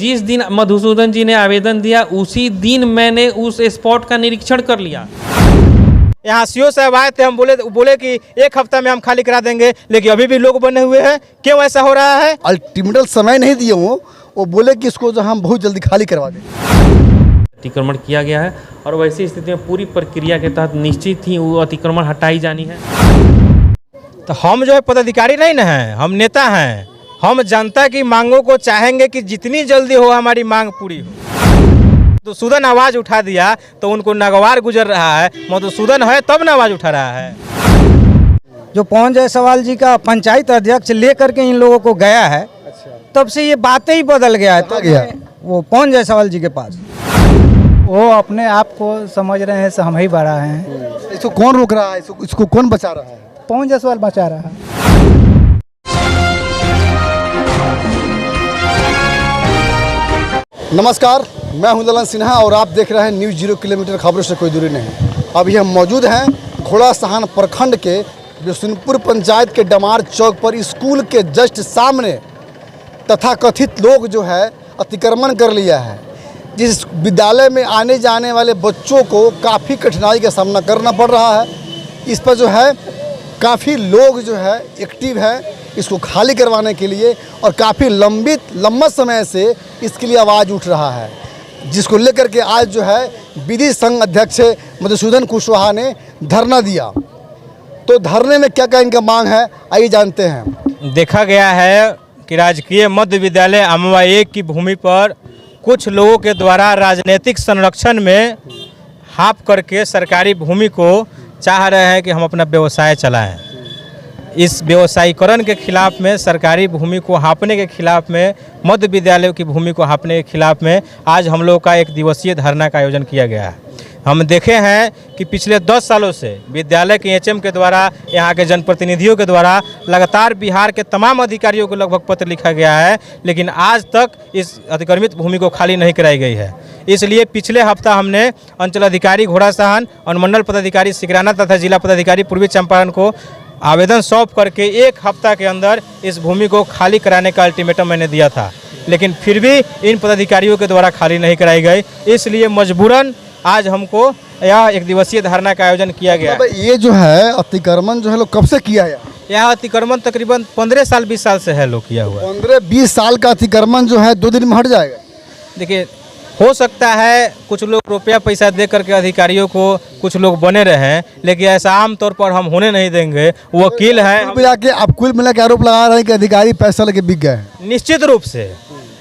जिस दिन मधुसूदन जी ने आवेदन दिया उसी दिन मैंने उस स्पॉट का निरीक्षण कर लिया। यहाँ सीओ साहब आए थे, हम बोले कि एक हफ्ता में हम खाली करा देंगे, लेकिन अभी भी लोग बने हुए हैं। क्यों ऐसा हो रहा है? अल्टीमेटल समय नहीं दिए वो बोले कि इसको जो हम बहुत जल्दी खाली करवा देंगे। अतिक्रमण किया गया है और वैसी स्थिति में पूरी प्रक्रिया के तहत निश्चित ही वो अतिक्रमण हटाई जानी है। तो हम जो है पदाधिकारी नहीं ना हैं, हम नेता हैं। हम जनता की मांगों को चाहेंगे कि जितनी जल्दी हो हमारी मांग पूरी हो। मधुसूदन आवाज़ उठा दिया तो उनको नागवार गुजर रहा है। मधुसूदन है तब ना आवाज़ उठा रहा है। जो पवन जायसवाल जी का पंचायत अध्यक्ष लेकर के इन लोगों को गया है, तब से ये बातें ही बदल गया है। गया वो पवन जायसवाल जी के पास वो अपने आप को समझ रहे हैं हम ही बड़ा हैं। इसको कौन रोक रहा है? इसको कौन बचा रहा है? पवन जायसवाल बचा रहा है। नमस्कार, मैं हूं ललन सिन्हा और आप देख रहे हैं न्यूज़ 0 किलोमीटर खबरों से कोई दूरी नहीं। अभी हम मौजूद हैं घोड़ासहान प्रखंड के बिशुनपुर पंचायत के डमार चौक पर स्कूल के जस्ट सामने तथाकथित लोग जो है अतिक्रमण कर लिया है, जिस विद्यालय में आने जाने वाले बच्चों को काफ़ी कठिनाई का सामना करना पड़ रहा है। इस पर जो है काफ़ी लोग जो है एक्टिव है इसको खाली करवाने के लिए और काफ़ी लंबा समय से इसके लिए आवाज़ उठ रहा है, जिसको लेकर के आज जो है विधि संघ अध्यक्ष मधुसूदन कुशवाहा ने धरना दिया। तो धरने में क्या क्या इनका मांग है, आइए जानते हैं। देखा गया है कि राजकीय मध्य विद्यालय अमवा 1 की भूमि पर कुछ लोगों के द्वारा राजनीतिक संरक्षण में हाफ करके सरकारी भूमि को चाह रहे हैं कि हम अपना व्यवसाय चलाएं। इस व्यवसायीकरण के खिलाफ में, सरकारी भूमि को हाँपने के खिलाफ में, मध्य विद्यालयों की भूमि को हाँपने के खिलाफ में आज हम लोग का 1 दिवसीय धरना का आयोजन किया गया है। हम देखे हैं कि पिछले 10 सालों से विद्यालय के एचएम के द्वारा, यहाँ के जनप्रतिनिधियों के द्वारा लगातार बिहार के तमाम अधिकारियों को लगभग पत्र लिखा गया है, लेकिन आज तक इस अतिक्रमित भूमि को खाली नहीं कराई गई है। इसलिए पिछले हफ्ता हमने अंचल अधिकारी घोड़ासहान, अनुमंडल पदाधिकारी सिकराना तथा जिला पदाधिकारी पूर्वी चंपारण को आवेदन सौंप करके 1 हफ्ता के अंदर इस भूमि को खाली कराने का अल्टीमेटम मैंने दिया था, लेकिन फिर भी इन पदाधिकारियों के द्वारा खाली नहीं कराई गई। इसलिए मजबूरन आज हमको यह 1 दिवसीय धरना का आयोजन किया गया। ये जो है अतिक्रमण जो है लोग कब से किया है? यह अतिक्रमण तकरीबन 15 साल 20 साल से है लोग किया हुआ। 15-20 साल का अतिक्रमण जो है 2 दिन में हट जाएगा। देखिए, हो सकता है कुछ लोग रुपया पैसा दे करके अधिकारियों को कुछ लोग बने रहे, लेकिन ऐसा आमतौर पर हम होने नहीं देंगे। वकील है, आप कुल मिला के आरोप लगा रहे हैं कि अधिकारी पैसा लेके बिक गए। निश्चित रूप से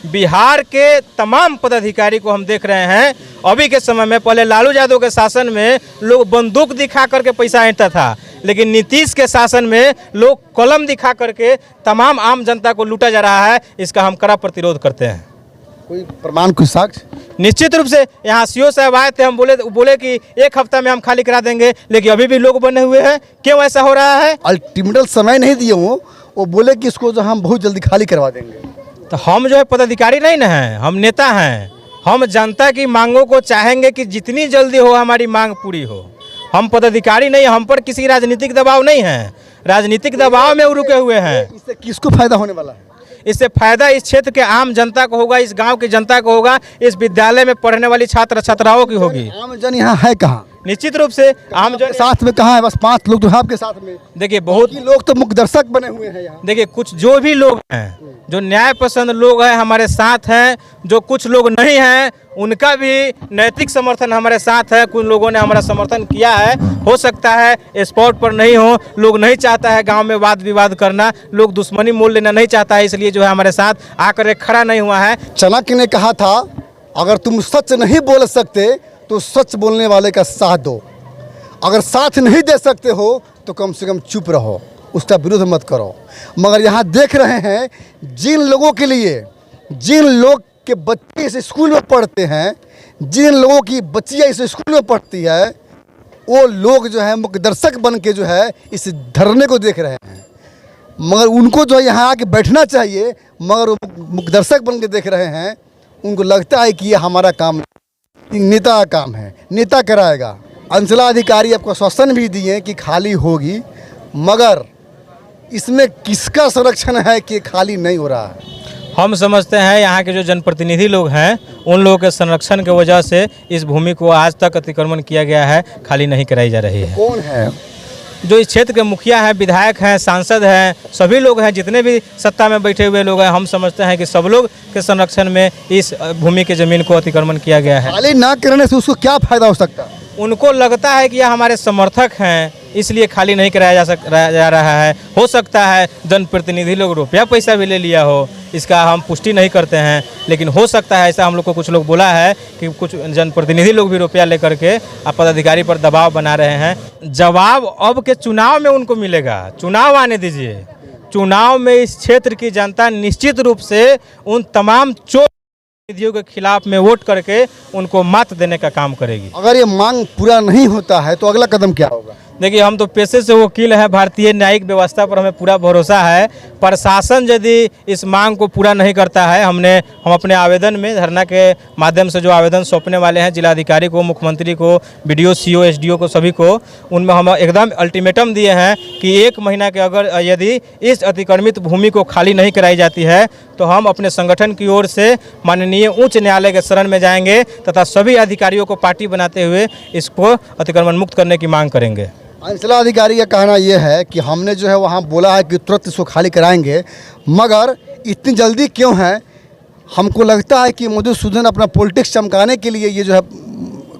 बिहार के तमाम पदाधिकारी को हम देख रहे हैं। अभी के समय में, पहले लालू यादव के शासन में लोग बंदूक दिखा करके पैसा ऐंठता था, लेकिन नीतीश के शासन में लोग कलम दिखा करके तमाम आम जनता को लूटा जा रहा है। इसका हम कड़ा प्रतिरोध करते हैं। कोई प्रमाण, कोई साक्ष्य? निश्चित रूप से यहाँ सीओ साहब आए थे, हम बोले कि 1 हफ्ता में हम खाली करा देंगे, लेकिन अभी भी लोग बने हुए हैं। क्यों ऐसा हो रहा है? अल्टीमेटल समय नहीं दिए वो बोले कि इसको जो हम बहुत जल्दी खाली करवा देंगे। तो हम जो है पदाधिकारी नहीं ना हैं, हम नेता हैं। हम जनता की मांगों को चाहेंगे कि जितनी जल्दी हो हमारी मांग पूरी हो। हम पदाधिकारी नहीं, हम पर किसी राजनीतिक दबाव नहीं है। राजनीतिक दबाव में रुके हुए हैं। इससे किसको फायदा होने वाला है? इससे फायदा इस क्षेत्र के आम जनता को होगा, इस गांव की जनता को होगा, इस विद्यालय में पढ़ने वाली छात्र छात्राओं की होगी। आम जन यहाँ है कहाँ? निश्चित रूप से आम जन साथ में कहाँ है? बस 5 लोग तो हैं आपके साथ में। देखिए, बहुत लोग तो मुख्य दर्शक बने हुए हैं यहाँ। देखिए, कुछ जो भी लोग हैं, जो न्याय पसंद लोग हैं हमारे साथ हैं। जो कुछ लोग नहीं हैं उनका भी नैतिक समर्थन हमारे साथ है। कुछ लोगों ने हमारा समर्थन किया है। हो सकता है स्पॉट पर नहीं हो, लोग नहीं चाहता है गांव में वाद विवाद करना, लोग दुश्मनी मोल लेना नहीं चाहता है, इसलिए जो है हमारे साथ आकर खड़ा नहीं हुआ है। चाणक्य ने कहा था, अगर तुम सच नहीं बोल सकते तो सच बोलने वाले का साथ दो। अगर साथ नहीं दे सकते हो तो कम से कम चुप रहो, उसका विरोध मत करो। मगर यहाँ देख रहे हैं जिन लोगों के लिए, जिन लोग के बच्चे इस स्कूल में पढ़ते हैं, जिन लोगों की बच्चियाँ इस स्कूल में पढ़ती है, वो लोग जो है मुख्य दर्शक बन के जो है इस धरने को देख रहे हैं। मगर उनको जो है यहाँ आके बैठना चाहिए, मगर वो मुख्य दर्शक बन के देख रहे हैं। उनको लगता है कि ये हमारा काम, नेता का काम है, नेता कराएगा। अंचलाधिकारी आपको आश्वासन भी दिए कि खाली होगी, मगर इसमें किसका संरक्षण है कि खाली नहीं हो रहा है? हम समझते हैं यहाँ के जो जनप्रतिनिधि लोग हैं उन लोगों के संरक्षण की वजह से इस भूमि को आज तक अतिक्रमण किया गया है, खाली नहीं कराई जा रही है। कौन है? जो इस क्षेत्र के मुखिया हैं, विधायक हैं, सांसद हैं, सभी लोग हैं, जितने भी सत्ता में बैठे हुए लोग हैं, हम समझते हैं कि सब लोग के संरक्षण में इस भूमि की ज़मीन को अतिक्रमण किया गया है। खाली ना करने से उसको क्या फायदा हो सकता है? उनको लगता है कि यह हमारे समर्थक हैं, इसलिए खाली नहीं कराया जा रहा है। हो सकता है जनप्रतिनिधि लोग रुपया पैसा भी ले लिया हो, इसका हम पुष्टि नहीं करते हैं, लेकिन हो सकता है ऐसा। हम लोग को कुछ लोग बोला है कि कुछ जनप्रतिनिधि लोग भी रुपया लेकर के पदाधिकारी पर दबाव बना रहे हैं। जवाब अब के चुनाव में उनको मिलेगा। चुनाव आने दीजिए, चुनाव में इस क्षेत्र की जनता निश्चित रूप से उन तमाम चोर प्रतिनिधियों के खिलाफ में वोट करके उनको मत देने का काम करेगी। अगर ये मांग पूरा नहीं होता है तो अगला कदम क्या होगा? देखिए, हम तो पेशे से वकील हैं, भारतीय न्यायिक व्यवस्था पर हमें पूरा भरोसा है। प्रशासन यदि इस मांग को पूरा नहीं करता है, हम अपने आवेदन में धरना के माध्यम से जो आवेदन सौंपने वाले हैं जिलाधिकारी को, मुख्यमंत्री को, BDO, CO, SDO को, सभी को, उनमें हम एकदम अल्टीमेटम दिए हैं कि 1 महीना के अगर यदि इस अतिक्रमित भूमि को खाली नहीं कराई जाती है तो हम अपने संगठन की ओर से माननीय उच्च न्यायालय के शरण में जाएंगे तथा सभी अधिकारियों को पार्टी बनाते हुए इसको अतिक्रमण मुक्त करने की मांग करेंगे। अंचलाधिकारी का कहना यह है कि हमने जो है वहाँ बोला है कि तुरंत इसको खाली कराएंगे, मगर इतनी जल्दी क्यों है? हमको लगता है कि मधुसूदन अपना पॉलिटिक्स चमकाने के लिए ये जो है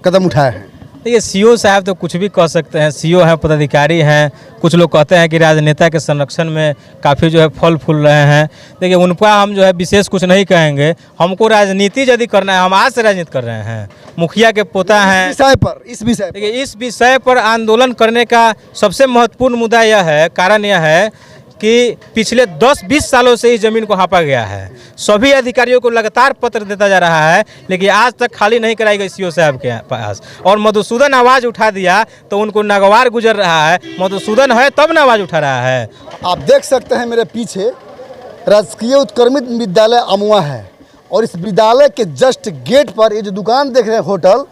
कदम उठाया है। देखिए, CO साहब तो कुछ भी कह सकते हैं, CO हैं, पदाधिकारी हैं। कुछ लोग कहते हैं कि राजनेता के संरक्षण में काफ़ी जो है फल फूल रहे हैं। देखिए, उन पर हम जो है विशेष कुछ नहीं कहेंगे। हमको राजनीति यदि करना है, हम आज से राजनीति कर रहे हैं, मुखिया के पोता हैं। इस विषय पर आंदोलन करने का सबसे महत्वपूर्ण मुद्दा यह है, कारण यह है कि पिछले 10-20 सालों से इस ज़मीन को हाँपा गया है। सभी अधिकारियों को लगातार पत्र देता जा रहा है, लेकिन आज तक खाली नहीं कराई गई CO साहब के पास। और मधुसूदन आवाज़ उठा दिया तो उनको नागवार गुजर रहा है। मधुसूदन है तब ना आवाज़ उठा रहा है। आप देख सकते हैं मेरे पीछे राजकीय उत्क्रमित विद्यालय अमुआ है, और इस विद्यालय के जस्ट गेट पर ये जो दुकान देख रहे हैं, होटल,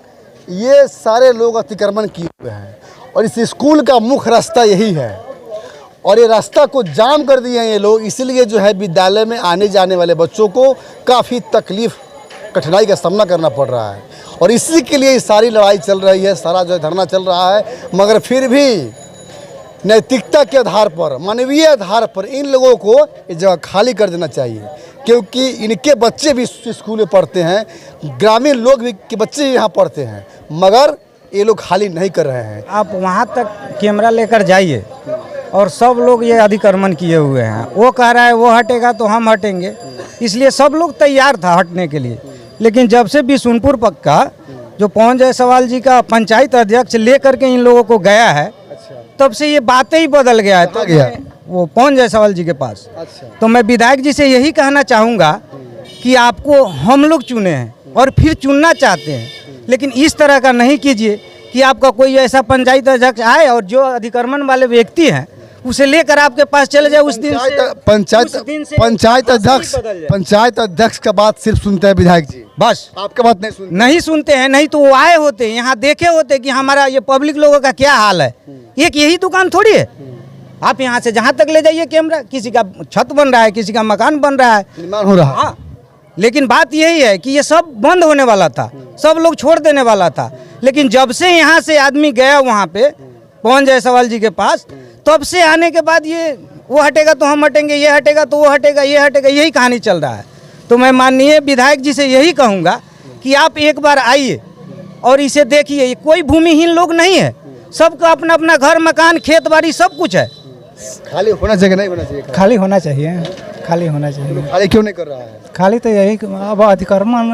ये सारे लोग अतिक्रमण किए हुए हैं। और इस स्कूल का मुख्य रास्ता यही है, और ये रास्ता को जाम कर दिए हैं ये लोग। इसलिए जो है विद्यालय में आने जाने वाले बच्चों को काफ़ी तकलीफ, कठिनाई का सामना करना पड़ रहा है। और इसी के लिए सारी लड़ाई चल रही है, सारा जो है धरना चल रहा है। मगर फिर भी नैतिकता के आधार पर, मानवीय आधार पर इन लोगों को ये जगह खाली कर देना चाहिए, क्योंकि इनके बच्चे भी स्कूल में पढ़ते हैं, ग्रामीण लोग भी के बच्चे यहाँ पढ़ते हैं, मगर ये लोग खाली नहीं कर रहे हैं। आप वहाँ तक कैमरा लेकर जाइए और सब लोग ये अतिक्रमण किए हुए हैं। वो कह रहा है वो हटेगा तो हम हटेंगे, इसलिए सब लोग तैयार था हटने के लिए। लेकिन जब से बिशुनपुर पक्का जो पवन जायसवाल जी का पंचायत अध्यक्ष लेकर के इन लोगों को गया है, तब से ये बातें ही बदल गया है। तो वो पवन जायसवाल जी के पास। तो मैं विधायक जी से यही कहना चाहूँगा कि आपको हम लोग चुने हैं और फिर चुनना चाहते हैं, लेकिन इस तरह का नहीं कीजिए कि आपका कोई ऐसा पंचायत अध्यक्ष आए और जो अतिक्रमण वाले व्यक्ति हैं उसे लेकर आपके पास चले जाए। उस दिन पंचायत अध्यक्ष का बात सिर्फ सुनते हैं विधायक जी, बस आपका बात नहीं सुनते हैं। नहीं तो वो आए होते, यहाँ देखे होते कि हमारा ये पब्लिक लोगों का क्या हाल है। एक यही दुकान थोड़ी है। आप यहाँ से जहाँ तक ले जाइए कैमरा, किसी का छत बन रहा है, किसी का मकान बन रहा है, निर्माण हो रहा है। हाँ, लेकिन बात यही है कि ये सब बंद होने वाला था, सब लोग छोड़ देने वाला था। लेकिन जब से यहाँ से आदमी गया वहाँ पे पवन जायसवाल जी के पास, तब से आने के बाद ये वो हटेगा तो हम हटेंगे, ये हटेगा तो वो हटेगा, ये हटेगा, यही कहानी चल रहा है। तो मैं माननीय विधायक जी से यही कहूँगा कि आप एक बार आइए और इसे देखिए। कोई भूमिहीन लोग नहीं है, सबका अपना अपना घर, मकान, खेत बाड़ी सब कुछ है। खाली होना चाहिए, नहीं होना चाहिए? खाली होना चाहिए, खाली होना चाहिए। खाली क्यों नहीं कर रहा है? खाली तो यही, अब अतिक्रमण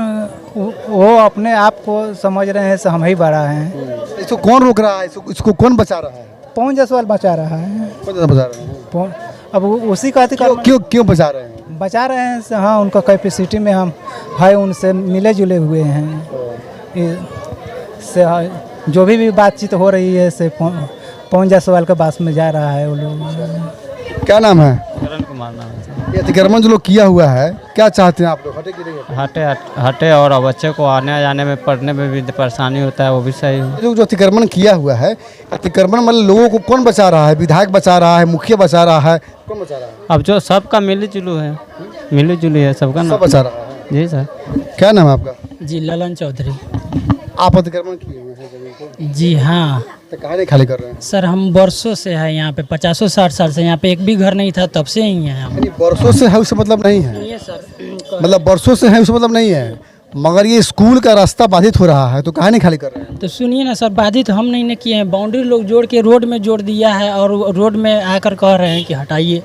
वो अपने आप को समझ रहे हैं, हम ही बढ़ा हैं। इसको कौन रोक रहा है? इसको कौन बचा रहा है? पवन जायसवाल बचा रहा है। कौन बचा रहा है? अब उसी का अतिक्रमण क्यों बचा रहे हैं? बचा रहे हैं। हाँ, उनका कैपेसिटी में हम है, उनसे मिले जुले हुए हैं। से जो भी बातचीत हो रही है से पवन जायसवाल के पास में जा रहा है वो लोग। क्या नाम है? करण कुमार नाम है। ये अतिक्रमण जो लोग किया हुआ है, क्या चाहते हैं आप लोग? हटे कि नहीं हटे? हटे और बच्चे को आने जाने में, पढ़ने में भी परेशानी होता है, वो भी सही हो। जो अतिक्रमण किया हुआ है, अतिक्रमण मतलब लोगों को कौन बचा रहा है? विधायक बचा रहा है, मुखिया बचा रहा है, कौन बचा रहा है? अब जो सबका मिली जुलू है। मिली जुली है सबका सब ना। बचा रहा है। जी सर। क्या नाम है आपका? जी ललन चौधरी। आप अतिक्रमण किए हुए हैं जमीन को, जी हाँ तो कहाँ नहीं खाली कर रहे हैं? सर, हम वर्षों से है यहाँ पे, 50-60 साल से यहाँ पे एक भी घर नहीं था, तब से ही है हम। यानी वर्षों से है उससे मतलब नहीं है, ये सर मतलब वर्षों से है उससे मतलब नहीं है, मगर ये स्कूल का रास्ता बाधित हो रहा है तो कहाँ नहीं खाली कर रहे हैं? तो सुनिए ना सर, बाधित हम नहीं न किए हैं, बाउंड्री लोग जोड़ के रोड में जोड़ दिया है और रोड में आकर कह रहे हैं कि हटाइए।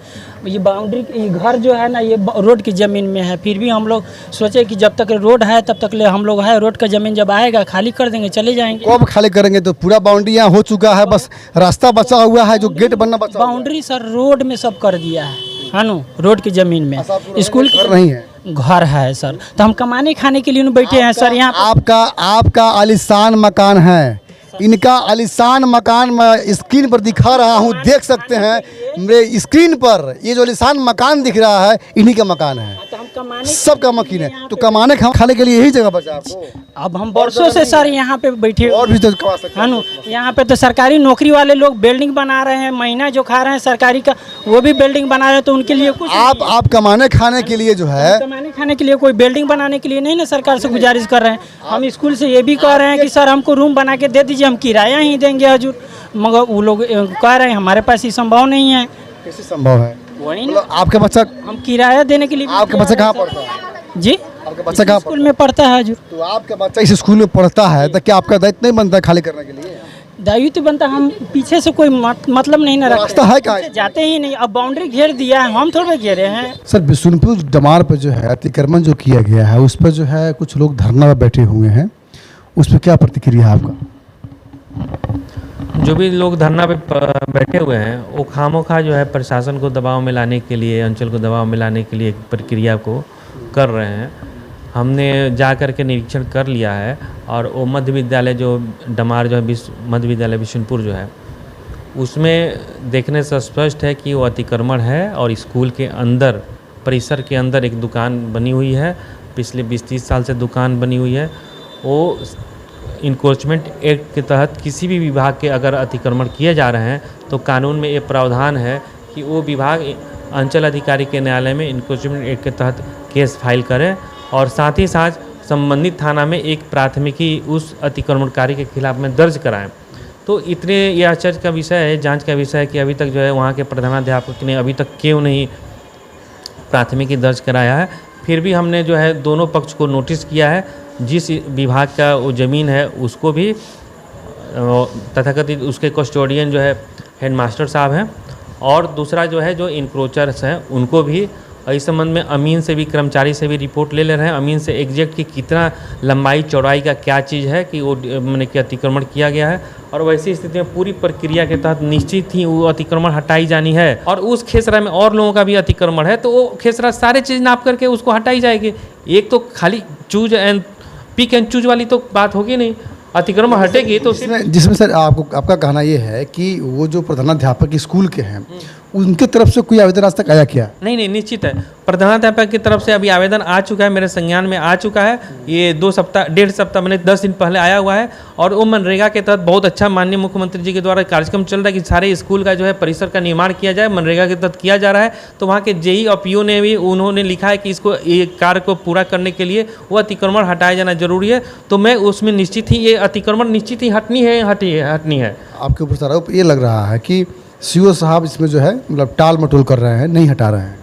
ये बाउंड्री, ये घर जो है ना ये रोड की ज़मीन में है, फिर भी हम लोग सोचे कि जब तक रोड है तब तक ले हम लोग है, रोड का ज़मीन जब आएगा खाली कर देंगे, चले जाएंगे। कब खाली करेंगे? तो पूरा बाउंड्री यहाँ हो चुका है, बस रास्ता बचा हुआ है, जो गेट बनना बचा हुआ है। बाउंड्री सर रोड में सब कर दिया है नु, रोड की ज़मीन में। स्कूल की घर नहीं है, घर है सर, तो हम कमाने खाने के लिए न बैठे हैं सर यहाँ। आपका आलीशान मकान है, इनका आलीशान मकान मैं स्क्रीन पर दिखा रहा हूँ, देख सकते हैं मेरे स्क्रीन पर, ये जो आलीशान मकान दिख रहा है इन्हीं का मकान है, तो हम कमाने सबका मकीन है। तो कमाने खाने के लिए यही जगह बचा आपको? अब हम वर्षों से सर यहाँ पे बैठे और भी तो कमा सकते है हैं। नु, यहाँ पे तो सरकारी नौकरी वाले लोग बिल्डिंग बना रहे हैं, महीना जो खा रहे हैं सरकारी का वो भी बिल्डिंग बना रहे हैं, तो उनके लिए कुछ आप कमाने खाने के लिए जो है, कमाने खाने के लिए कोई बिल्डिंग बनाने के लिए नहीं ना सरकार से गुजारिश कर रहे हैं। हम स्कूल से ये भी कह रहे हैं कि सर हमको रूम बना के दे दीजिए, हम किराया ही देंगे हजूर, मगर वो लोग कह रहे हैं हमारे पास ये संभव नहीं है। कैसे संभव है? वही ना, मतलब आपका बच्चा, हम किराया देने के लिए भी आपका बच्चा कहाँ पढ़ता है? जी आपका बच्चा कहाँ स्कूल में पढ़ता है हजूर। तो आपका बच्चा इस स्कूल में पढ़ता है तो क्या आपका दायित्व नहीं बनता है खाली करने के लिए? दायित्व बनता, हम पीछे से कोई मतलब नहीं ना रखते, रास्ता है कहाँ? पीछे जाते ही नहीं। अब बाउंड्री घेर दिया है, हम थोड़े घेरे हैं। सर, बिशुनपुर डमार पर जो है अतिक्रमण जो किया गया है उस पर जो है कुछ लोग धरना पर बैठे हुए हैं, उस पर क्या प्रतिक्रिया है आपका? जो भी लोग धरना पे बैठे हुए हैं वो खामोखा जो है प्रशासन को दबाव में लाने के लिए, अंचल को दबाव में लाने के लिए एक प्रक्रिया को कर रहे हैं। हमने जा कर के निरीक्षण कर लिया है और वो मध्य विद्यालय जो डमार जो है मध्य विद्यालय बिशुनपुर जो है उसमें देखने से स्पष्ट है कि वो अतिक्रमण है और स्कूल के अंदर परिसर के अंदर एक दुकान बनी हुई है, पिछले 20-30 साल से दुकान बनी हुई है। वो इंक्रोचमेंट एक्ट के तहत किसी भी विभाग के अगर अतिक्रमण किए जा रहे हैं तो कानून में ये प्रावधान है कि वो विभाग अंचल अधिकारी के न्यायालय में इंक्रोचमेंट एक्ट के तहत केस फाइल करें और साथ ही साथ संबंधित थाना में एक प्राथमिकी उस अतिक्रमणकारी के खिलाफ में दर्ज कराएं। तो इतने ये आश्चर्य का विषय है, जांच का विषय है कि अभी तक जो है वहाँ के प्रधानाध्यापक ने अभी तक क्यों नहीं प्राथमिकी दर्ज कराया है। फिर भी हमने जो है दोनों पक्ष को नोटिस किया है, जिस विभाग का वो ज़मीन है उसको भी तथाकथित उसके कस्टोडियन जो है हेडमास्टर साहब हैं और दूसरा जो है जो इंक्रोचर्स हैं उनको भी इस संबंध में अमीन से भी, कर्मचारी से भी रिपोर्ट ले रहे हैं। अमीन से एग्जैक्ट कि कितना लंबाई चौड़ाई का क्या चीज़ है कि वो मैंने कि अतिक्रमण किया गया है और वैसी स्थिति में पूरी प्रक्रिया के तहत निश्चित ही वो अतिक्रमण हटाई जानी है। और उस खेसरा में और लोगों का भी अतिक्रमण है तो वो खेसरा सारे चीज़ नाप करके उसको हटाई जाएगी। एक तो खाली choose and pick and choose वाली तो बात होगी नहीं, अतिक्रमण हटेगी तो जिसमें सर आपका कहना ये है कि वो जो प्रधानाध्यापक स्कूल के हैं उनके तरफ से कोई आवेदन आज तक आया क्या? नहीं, निश्चित है। प्रधानाध्यापक की तरफ से अभी आवेदन आ चुका है, मेरे संज्ञान में आ चुका है। ये 1.5 सप्ताह मैंने 10 दिन पहले आया हुआ है और वो मनरेगा के तहत बहुत अच्छा माननीय मुख्यमंत्री जी के द्वारा कार्यक्रम चल रहा है कि सारे स्कूल का जो है परिसर का निर्माण किया जाए, मनरेगा के तहत किया जा रहा है। तो वहाँ के जेई और पीओ ने भी उन्होंने लिखा है कि इसको ये कार्य को पूरा करने के लिए वो अतिक्रमण हटाया जाना जरूरी है। तो मैं उसमें निश्चित ही ये अतिक्रमण निश्चित ही हटनी है। आपके ऊपर सर आरोप ये लग रहा है कि सीओ साहब इसमें जो है मतलब टाल मटोल कर रहे हैं, नहीं हटा रहे हैं।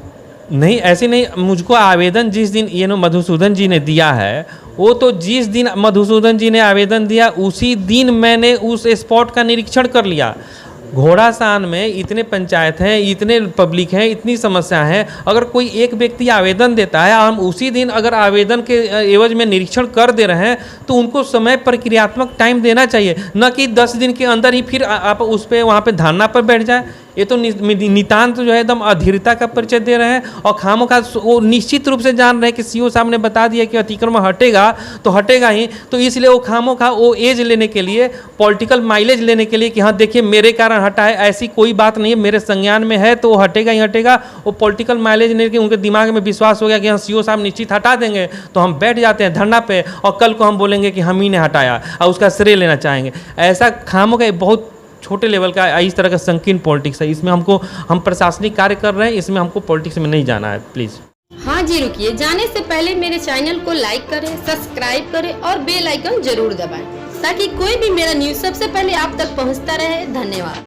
नहीं, ऐसे नहीं। मुझको आवेदन जिस दिन ये मधुसूदन जी ने दिया है वो तो जिस दिन मधुसूदन जी ने आवेदन दिया उसी दिन मैंने उस स्पॉट का निरीक्षण कर लिया। घोड़ासान में इतने पंचायत हैं, इतने पब्लिक हैं, इतनी समस्या हैं, अगर कोई एक व्यक्ति आवेदन देता है और हम उसी दिन अगर आवेदन के एवज में निरीक्षण कर दे रहे हैं तो उनको समय प्रक्रियात्मक टाइम देना चाहिए, न कि 10 दिन के अंदर ही फिर आप उस पर वहाँ पे धरना पर बैठ जाए। ये तो नितांत जो है एकदम अधीरता का परिचय दे रहे हैं और खामोखा वो निश्चित रूप से जान रहे हैं कि सीओ साहब ने बता दिया कि अतिक्रमण हटेगा तो हटेगा ही, तो इसलिए वो खामोखा वो एज लेने के लिए, पॉलिटिकल माइलेज लेने के लिए कि हाँ देखिए मेरे कारण हटा है, ऐसी कोई बात नहीं है, मेरे संज्ञान में है तो वो हटेगा ही हटेगा। वो पॉलिटिकल माइलेज लेने के उनके दिमाग में विश्वास हो गया कि हाँ सीओ साहब निश्चित हटा देंगे, तो हम बैठ जाते हैं धरना पे और कल को हम बोलेंगे कि हम ही ने हटाया और उसका श्रेय लेना चाहेंगे। ऐसा खामोखा बहुत छोटे लेवल का इस तरह का संकीर्ण पॉलिटिक्स है। इसमें हम प्रशासनिक कार्य कर रहे हैं, इसमें हमको पॉलिटिक्स में नहीं जाना है, प्लीज़। कहाँ जी रुकिए, जाने से पहले मेरे चैनल को लाइक करें, सब्सक्राइब करें और बेल आइकन जरूर दबाएं ताकि कोई भी मेरा न्यूज़ सबसे पहले आप तक पहुंचता रहे। धन्यवाद।